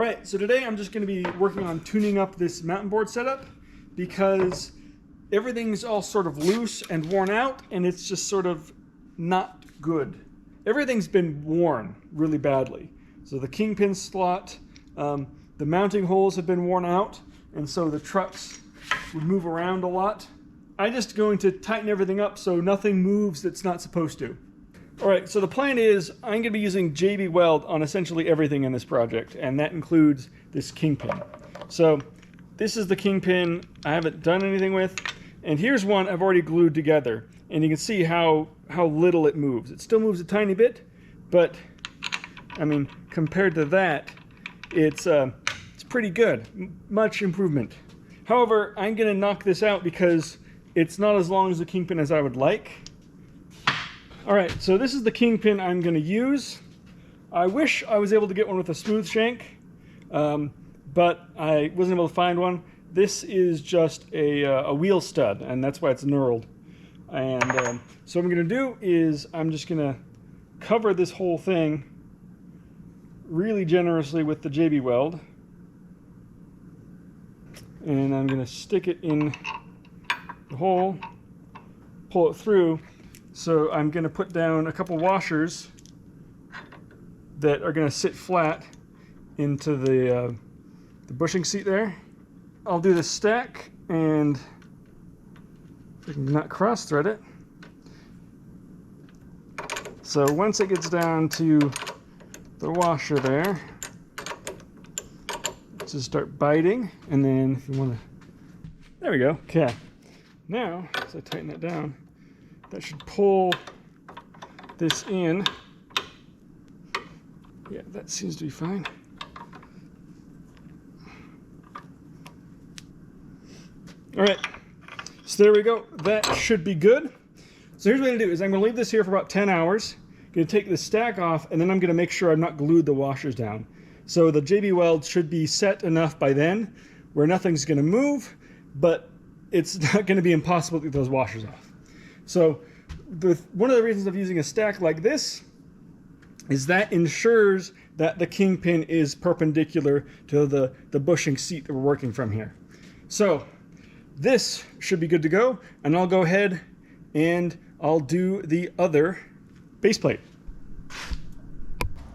Alright, so today I'm just going to be working on tuning up this mountain board setup because everything's all sort of loose and worn out and it's just sort of not good. Everything's been worn really badly. So the kingpin slot, the mounting holes have been worn out, and so the trucks would move around a lot. I'm just going to tighten everything up so nothing moves that's not supposed to. Alright, so the plan is I'm going to be using JB Weld on essentially everything in this project, and that includes this kingpin. So this is the kingpin I haven't done anything with, and here's one I've already glued together, and you can see how little it moves. It still moves a tiny bit, but I mean, compared to that, it's pretty good. Much improvement. However, I'm going to knock this out because it's not as long as the kingpin as I would like. Alright, so this is the kingpin I'm going to use. I wish I was able to get one with a smooth shank, but I wasn't able to find one. This is just a wheel stud, and that's why it's knurled. And so what I'm going to do is I'm just going to cover this whole thing really generously with the JB Weld. And I'm going to stick it in the hole, pull it through. So I'm going to put down a couple washers that are going to sit flat into the bushing seat there. I'll do the stack and not cross thread it. So once it gets down to the washer there, just start biting, and then if you want to, there we go. Okay, now as I tighten it down, that should pull this in. Yeah, that seems to be fine. All right, so there we go. That should be good. So here's what I'm gonna do is I'm gonna leave this here for about 10 hours. I'm gonna take the stack off, and then I'm gonna make sure I've not glued the washers down. So the JB Weld should be set enough by then where nothing's gonna move, but it's not gonna be impossible to get those washers off. So one of the reasons of using a stack like this is that ensures that the kingpin is perpendicular to the bushing seat that we're working from here. So this should be good to go, and I'll go ahead and I'll do the other base plate.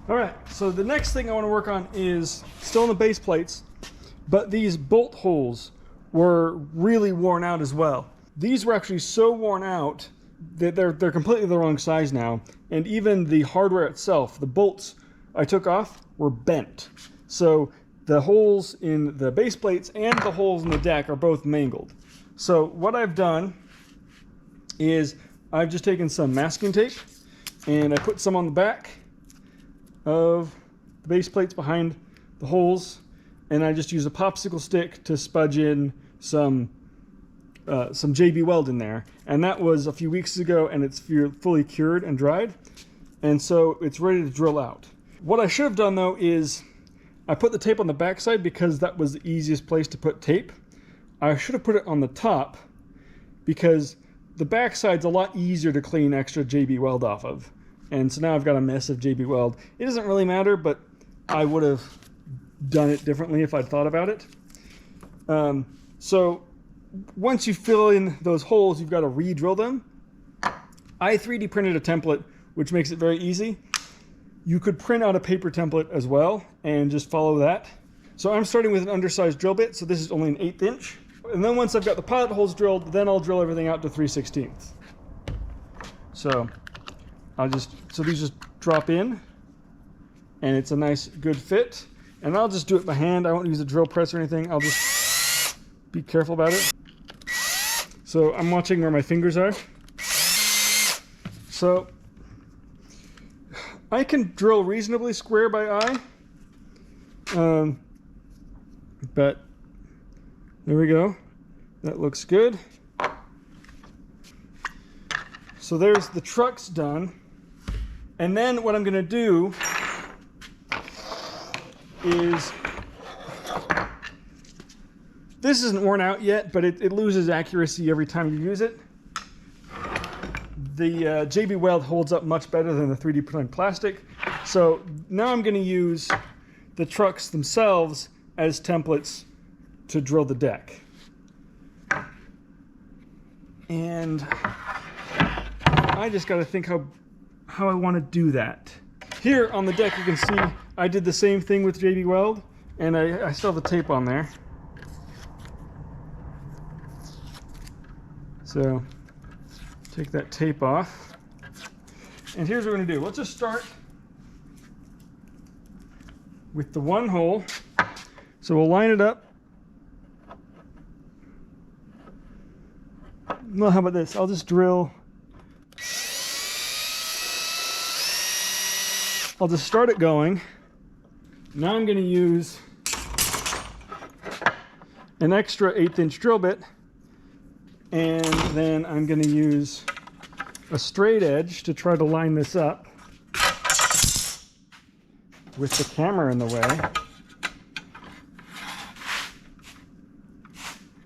All right, so the next thing I want to work on is still on the base plates, but these bolt holes were really worn out as well. These were actually so worn out that they're completely the wrong size now, and even the hardware itself, the bolts I took off, were bent. So the holes in the base plates and the holes in the deck are both mangled. So what I've done is I've just taken some masking tape and I put some on the back of the base plates behind the holes, and I just use a popsicle stick to spudge in some JB Weld in there, and that was a few weeks ago, and it's fully cured and dried, and so it's ready to drill out. What I should have done though is I put the tape on the back side because that was the easiest place to put tape. I should have put it on the top because the back side's a lot easier to clean extra JB Weld off of, and so now I've got a mess of JB Weld. It doesn't really matter, but I would have done it differently if I'd thought about it. So once you fill in those holes, you've got to re-drill them. I 3D printed a template, which makes it very easy. You could print out a paper template as well and just follow that. So I'm starting with an undersized drill bit, so this is only an 1/8 inch. And then once I've got the pilot holes drilled, then I'll drill everything out to 3/16. So so these just drop in, and it's a nice good fit. And I'll just do it by hand. I won't use a drill press or anything. I'll just be careful about it. So I'm watching where my fingers are. So I can drill reasonably square by eye. But there we go. That looks good. So there's the trucks done. And then what I'm going to do is, this isn't worn out yet, but it loses accuracy every time you use it. The JB Weld holds up much better than the 3D printed plastic. So now I'm going to use the trucks themselves as templates to drill the deck. And I just got to think how I want to do that. Here on the deck you can see I did the same thing with JB Weld, and I still have the tape on there. So take that tape off. And here's what we're going to do. Let's just start with the one hole. So we'll line it up. Well, how about this? I'll just drill. I'll just start it going. Now I'm going to use an extra 1/8 inch drill bit, and then I'm going to use a straight edge to try to line this up with the camera in the way.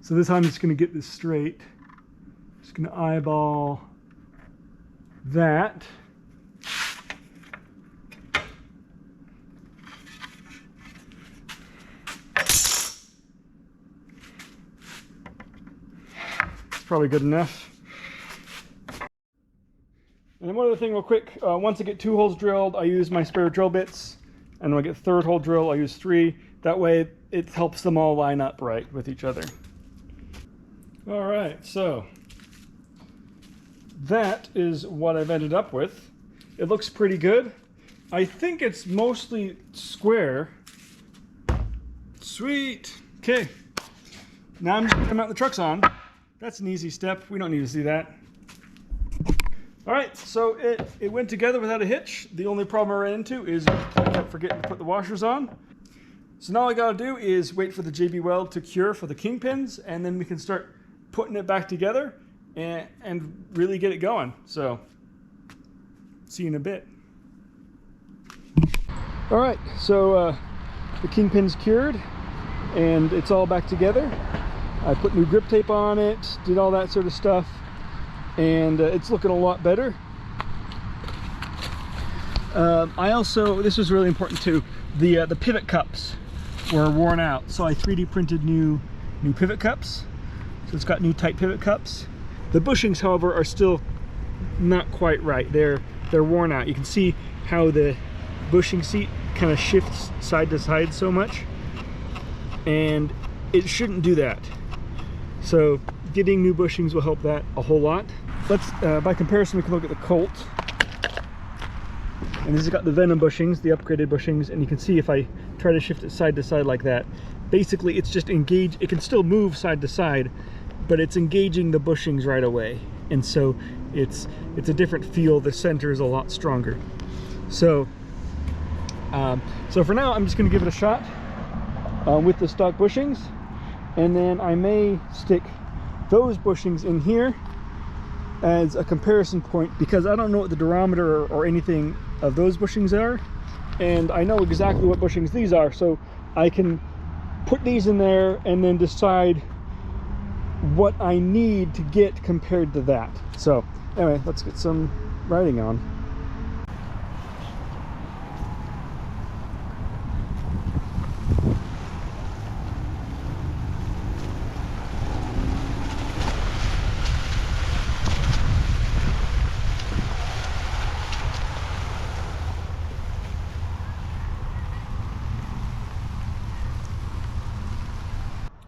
So this time I'm just going to get this straight. Just going to eyeball that. It's probably good enough. And then one other thing real quick, once I get 2 holes drilled, I use my spare drill bits. And when I get 3rd hole drill, I use 3. That way it helps them all line up right with each other. All right, so that is what I've ended up with. It looks pretty good. I think it's mostly square. Sweet. Okay. Now I'm just going to mount the trucks on. That's an easy step. We don't need to see that. All right, so it went together without a hitch. The only problem I ran into is I kept forgetting to put the washers on. So now all I gotta do is wait for the JB Weld to cure for the kingpins, and then we can start putting it back together and really get it going. So, see you in a bit. All right, so the kingpin's cured, and it's all back together. I put new grip tape on it, did all that sort of stuff. And it's looking a lot better. I also, this was really important too, the pivot cups were worn out, so I 3D printed new pivot cups. So it's got new tight pivot cups. The bushings, however, are still not quite right. They're worn out. You can see how the bushing seat kind of shifts side to side so much, and it shouldn't do that. So getting new bushings will help that a whole lot. Let's, by comparison, we can look at the Colt. And this has got the Venom bushings, the upgraded bushings, and you can see if I try to shift it side to side like that, basically it's just engaged. It can still move side to side, but it's engaging the bushings right away. And so it's a different feel. The center is a lot stronger. So, so for now, I'm just going to give it a shot with the stock bushings, and then I may stick those bushings in here as a comparison point, because I don't know what the durometer or anything of those bushings are, and I know exactly what bushings these are, so I can put these in there and then decide what I need to get compared to that. So anyway, let's get some riding on.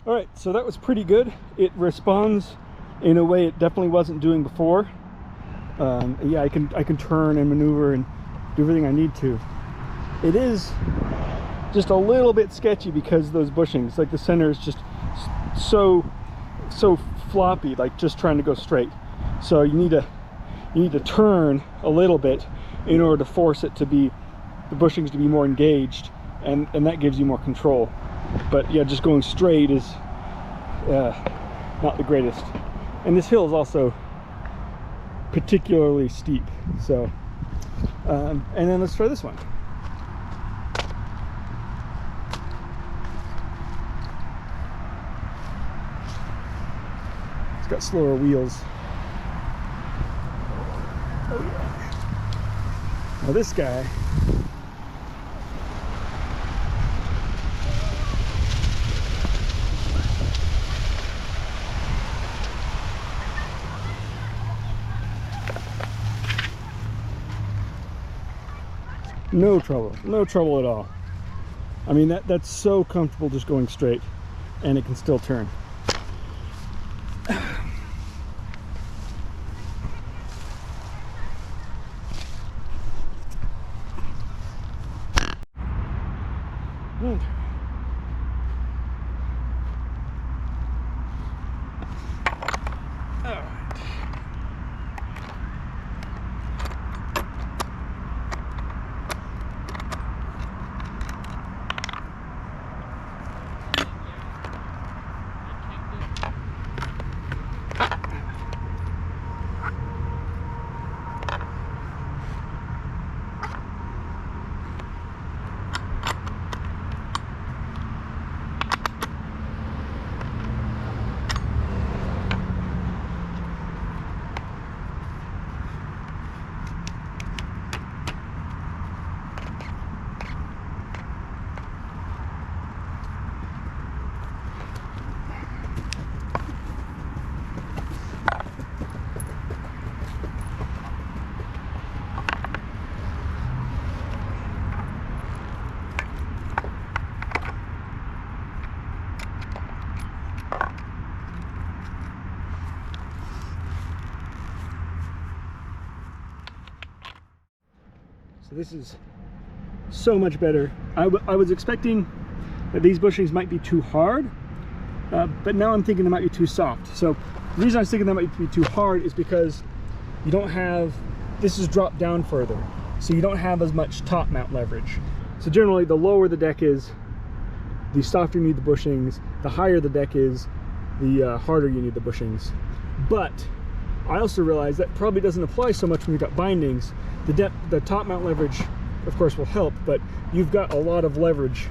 All right, so that was pretty good. It responds in a way it definitely wasn't doing before. Yeah, I can turn and maneuver and do everything I need to. It is just a little bit sketchy because of those bushings. Like the center is just so floppy, like just trying to go straight. So you need to turn a little bit in order to force it to be, the bushings to be more engaged, and that gives you more control. But yeah, just going straight is not the greatest. And this hill is also particularly steep. So, and then let's try this one. It's got slower wheels. Oh yeah. Now this guy No trouble at all. I mean, that's so comfortable just going straight, and it can still turn. So this is so much better. I was expecting that these bushings might be too hard, but now I'm thinking they might be too soft. So the reason I was thinking they might be too hard is because you don't have, this is dropped down further, so you don't have as much top mount leverage. So generally, the lower the deck is, the softer you need the bushings. The higher the deck is, the harder you need the bushings. But I also realize that probably doesn't apply so much when you've got bindings. The top mount leverage, of course, will help, but you've got a lot of leverage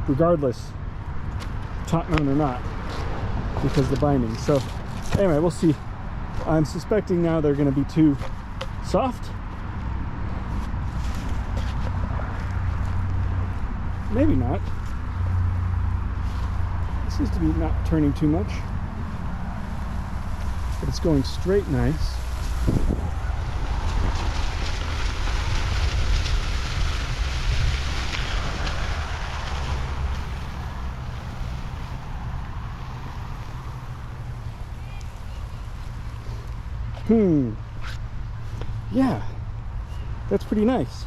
regardless, top mount or not, because of the bindings. So anyway, we'll see. I'm suspecting now they're going to be too soft. Maybe not. It seems to be not turning too much, but it's going straight nice. Yeah, that's pretty nice.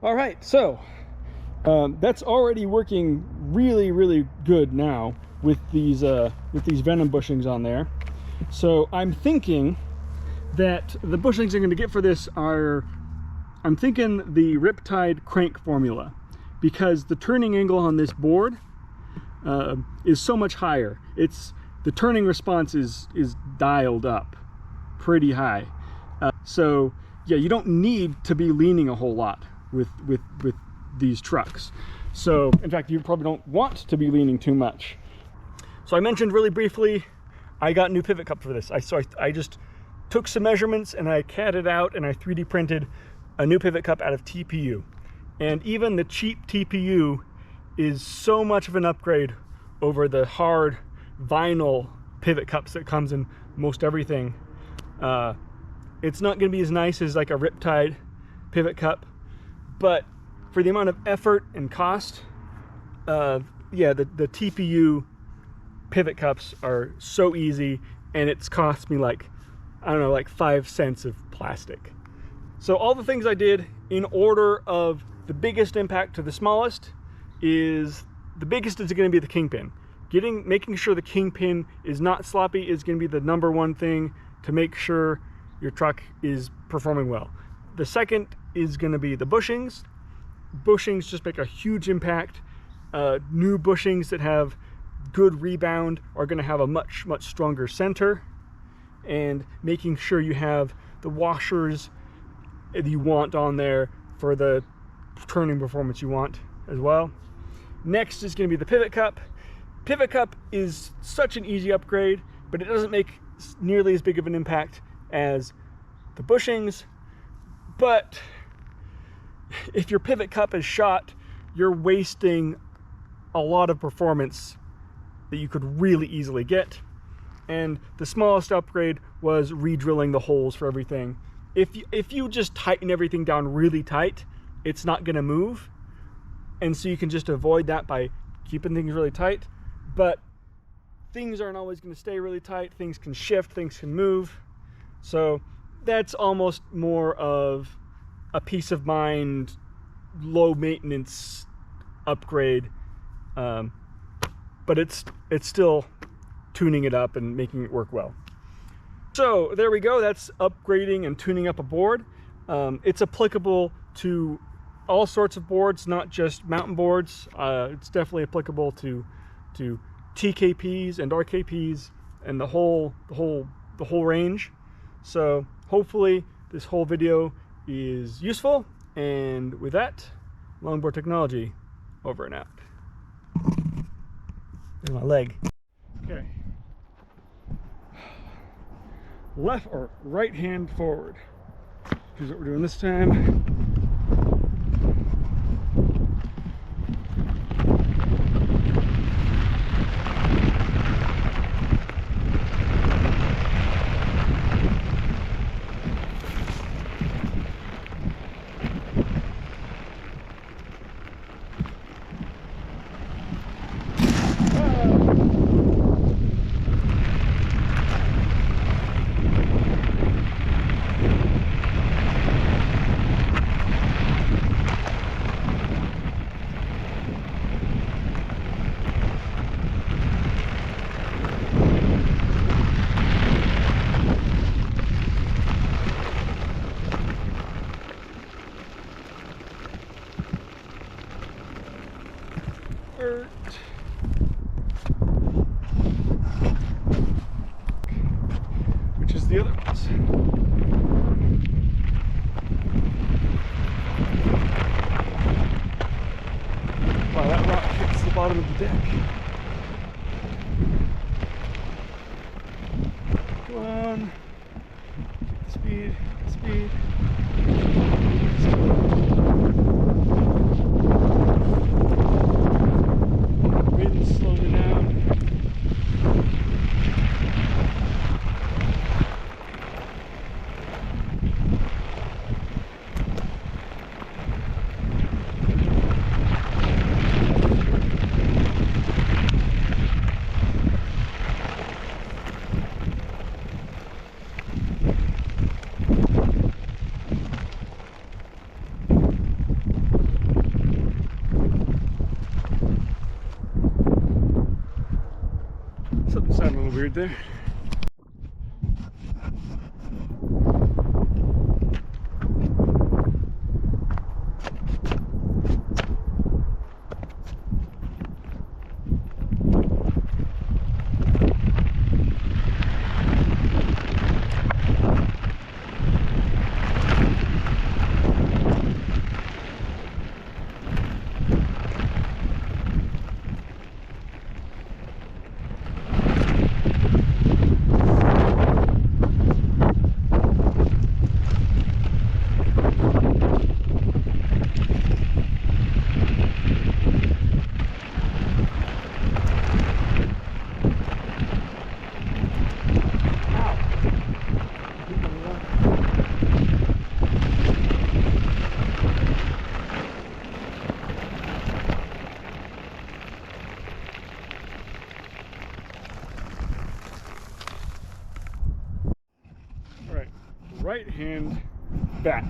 All right, so that's already working really good now with these venom bushings on there. So I'm thinking that the bushings I'm going to get for this are, I'm thinking the Riptide crank formula, because the turning angle on this board is so much higher. The turning response is dialed up pretty high. So yeah, you don't need to be leaning a whole lot with these trucks. So in fact, you probably don't want to be leaning too much. So I mentioned really briefly, I got new pivot cup for this. I just took some measurements and I CAD'd out and I 3D printed a new pivot cup out of TPU. And even the cheap TPU is so much of an upgrade over the hard vinyl pivot cups that comes in most everything. It's not going to be as nice as like a Riptide pivot cup, but for the amount of effort and cost, yeah, the TPU pivot cups are so easy, and it's cost me like, I don't know, like 5 cents of plastic. So all the things I did in order of the biggest impact to the smallest is, the biggest is going to be the kingpin. Making sure the kingpin is not sloppy is going to be the #1 thing to make sure your truck is performing well. The second is going to be the bushings. Bushings just make a huge impact. New bushings that have good rebound are going to have a much stronger center, and making sure you have the washers that you want on there for the turning performance you want as well. Next is going to be the pivot cup. Pivot cup is such an easy upgrade, but it doesn't make nearly as big of an impact as the bushings. But if your pivot cup is shot, you're wasting a lot of performance that you could really easily get. And the smallest upgrade was re-drilling the holes for everything. If you just tighten everything down really tight, it's not gonna move. And so you can just avoid that by keeping things really tight. But things aren't always gonna stay really tight. Things can shift, things can move. So that's almost more of a peace of mind, low maintenance upgrade. But it's still tuning it up and making it work well. So there we go. That's upgrading and tuning up a board. It's applicable to all sorts of boards, not just mountain boards. It's definitely applicable to TKPs and RKPs and the whole range. So hopefully this whole video is useful. And with that, Longboard Technology, over and out. There's my leg. Okay. Left or right hand forward. Here's what we're doing this time. Which is the other ones. Wow, that rock hits the bottom of the deck. Come on. Speed, speed. Wind slowing it down. Something sounded a little weird there. Right hand back.